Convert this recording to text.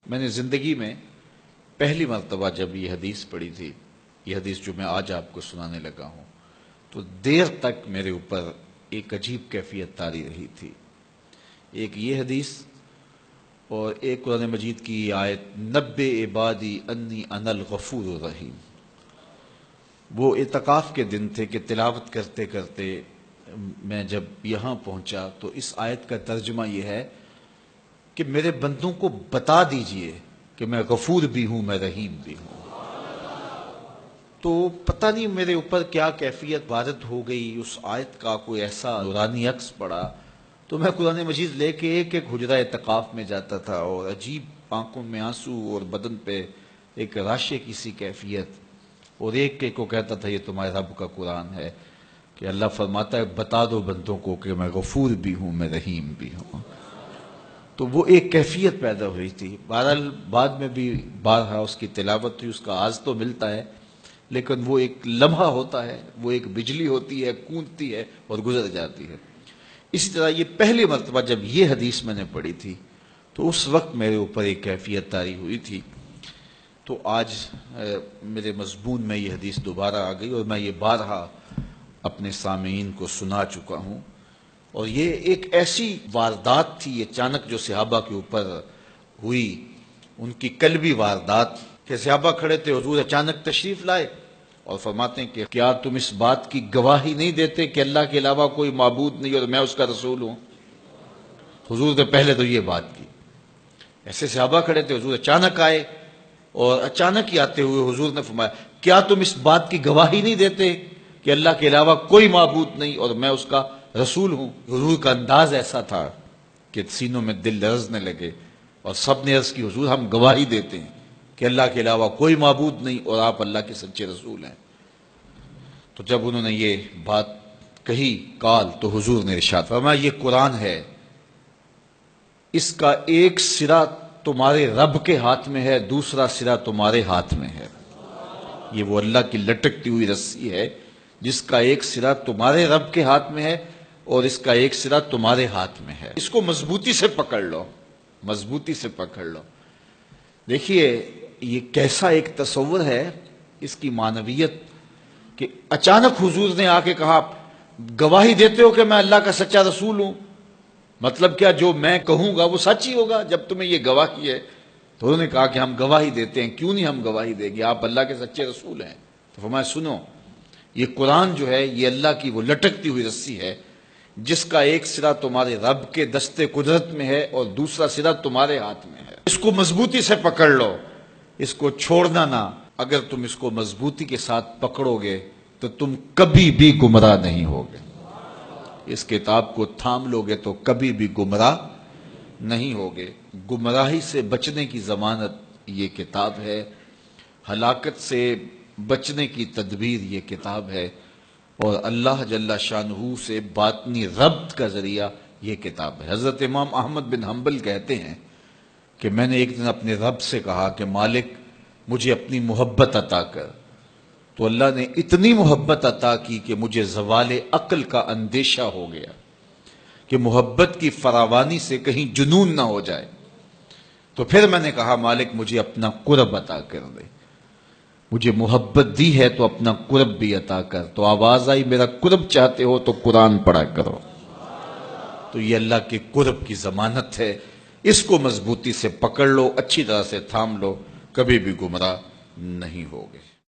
میں نے زندگی میں پہلی مرتبہ جب یہ حدیث پڑھی تھی، یہ حدیث جو میں آج آپ کو سنانے لگا ہوں، تو دیر تک میرے اوپر ایک عجیب کیفیت طاری رہی تھی۔ ایک یہ حدیث اور ایک قرآن مجید کی آیت نبّئ عبادی انی انا الغفور الرحیم۔ وہ اعتکاف کے دن تھے کہ تلاوت کرتے کرتے میں جب یہاں پہنچا تو اس آیت کا ترجمہ یہ ہے کہ میرے بندوں کو بتا دیجئے کہ میں غفور بھی ہوں، میں رحیم بھی ہوں۔ تو پتہ نہیں میرے اوپر کیا کیفیت وارد ہو گئی، اس آیت کا کوئی ایسا نورانی عکس پڑا تو میں قرآن مجید لے کے ایک ایک حجرہ اعتکاف میں جاتا تھا، اور عجیب آنکھوں میں آنسو اور بدن پہ ایک راشے کی سی کیفیت، اور ایک ایک کو کہتا تھا یہ تمہارے رب کا قرآن ہے کہ اللہ فرماتا ہے بتا دو بندوں کو کہ میں غفور بھی ہوں، میں رحیم بھی ہوں۔ تو وہ ایک کیفیت پیدا ہوئی تھی۔ بہرحال بعد میں بھی بارہا اس کی تلاوت ہوئی، اس کا آز تو ملتا ہے، لیکن وہ ایک لمحہ ہوتا ہے، وہ ایک بجلی ہوتی ہے، گونجتی ہے اور گزر جاتی ہے۔ اسی طرح یہ پہلی مرتبہ جب یہ حدیث میں نے پڑھی تھی تو اس وقت میرے اوپر ایک کیفیت طاری ہوئی تھی۔ تو آج میرے مضمون میں یہ حدیث دوبارہ آ گئی اور میں یہ بارہا اپنے سامعین کو سنا چکا ہوں، اور یہ ایک ایسی واردات تھی اچانک جو صحابہ کے اوپر ہوئی، ان کی قلبی واردات کہ صحابہ کھڑے تھے، حضور اچانک تشریف لائے اور فرماتے ہیں کہ کیا تم اس بات کی گواہی نہیں دیتے کہ اللہ کے علاوہ کوئی معبود نہیں اور میں اس کا رسول ہوں؟ حضور نے پہلے تو یہ بات کی، ایسے صحابہ کھڑے تھے، حضور اچانک آئے اور اچانک ہی آتے ہوئے حضور نے فرمایا کیا تم اس بات کی گواہی نہیں دیتے کہ اللہ کے علاوہ کوئی معبود نہیں اور میں اس کا رسول ہوں؟ حضور کا انداز ایسا تھا کہ سینوں میں دل لرزنے لگے، اور سب نے عرض کی حضور ہم گواہی دیتے ہیں کہ اللہ کے علاوہ کوئی معبود نہیں اور آپ اللہ کے سچے رسول ہیں۔ تو جب انہوں نے یہ بات کہی قال، تو حضور نے ارشاد فرمایا یہ قرآن ہے، اس کا ایک سرا تمہارے رب کے ہاتھ میں ہے، دوسرا سرا تمہارے ہاتھ میں ہے۔ یہ وہ اللہ کی لٹکتی ہوئی رسی ہے جس کا ایک سرا تمہارے رب کے ہاتھ میں ہے اور اس کا ایک سرا تمہارے ہاتھ میں ہے۔ اس کو مضبوطی سے پکڑ لو، مضبوطی سے پکڑ لو۔ دیکھیے یہ کیسا ایک تصور ہے اس کی معنویت کہ اچانک حضور نے آ کے کہا گواہی دیتے ہو کہ میں اللہ کا سچا رسول ہوں، مطلب کیا جو میں کہوں گا وہ سچ ہی ہوگا جب تمہیں یہ گواہی ہے؟ تو انہوں نے کہا کہ ہم گواہی دیتے ہیں۔ کیوں نہیں ہم گواہی دیں گے، آپ اللہ کے سچے رسول ہیں۔ تو فرمایا سنو، یہ قرآن جو ہے یہ اللہ کی وہ لٹکتی ہوئی رسی ہے جس کا ایک سرا تمہارے رب کے دستے قدرت میں ہے اور دوسرا سرا تمہارے ہاتھ میں ہے۔ اس کو مضبوطی سے پکڑ لو، اس کو چھوڑنا نہ۔ اگر تم اس کو مضبوطی کے ساتھ پکڑو گے تو تم کبھی بھی گمراہ نہیں ہوگے۔ اس کتاب کو تھام لو گے تو کبھی بھی گمراہ نہیں ہوگے۔ گمراہی سے بچنے کی ضمانت یہ کتاب ہے، ہلاکت سے بچنے کی تدبیر یہ کتاب ہے، اور اللہ جل شانہ سے باطنی ربط کا ذریعہ یہ کتاب ہے۔ حضرت امام احمد بن حنبل کہتے ہیں کہ میں نے ایک دن اپنے رب سے کہا کہ مالک مجھے اپنی محبت عطا کر، تو اللہ نے اتنی محبت عطا کی کہ مجھے زوال عقل کا اندیشہ ہو گیا کہ محبت کی فراوانی سے کہیں جنون نہ ہو جائے۔ تو پھر میں نے کہا مالک مجھے اپنا قرب عطا کر دے، مجھے محبت دی ہے تو اپنا قرب بھی عطا کر۔ تو آواز آئی میرا قرب چاہتے ہو تو قرآن پڑھا کرو۔ تو یہ اللہ کے قرب کی ضمانت ہے، اس کو مضبوطی سے پکڑ لو، اچھی طرح سے تھام لو، کبھی بھی گمراہ نہیں ہوگے۔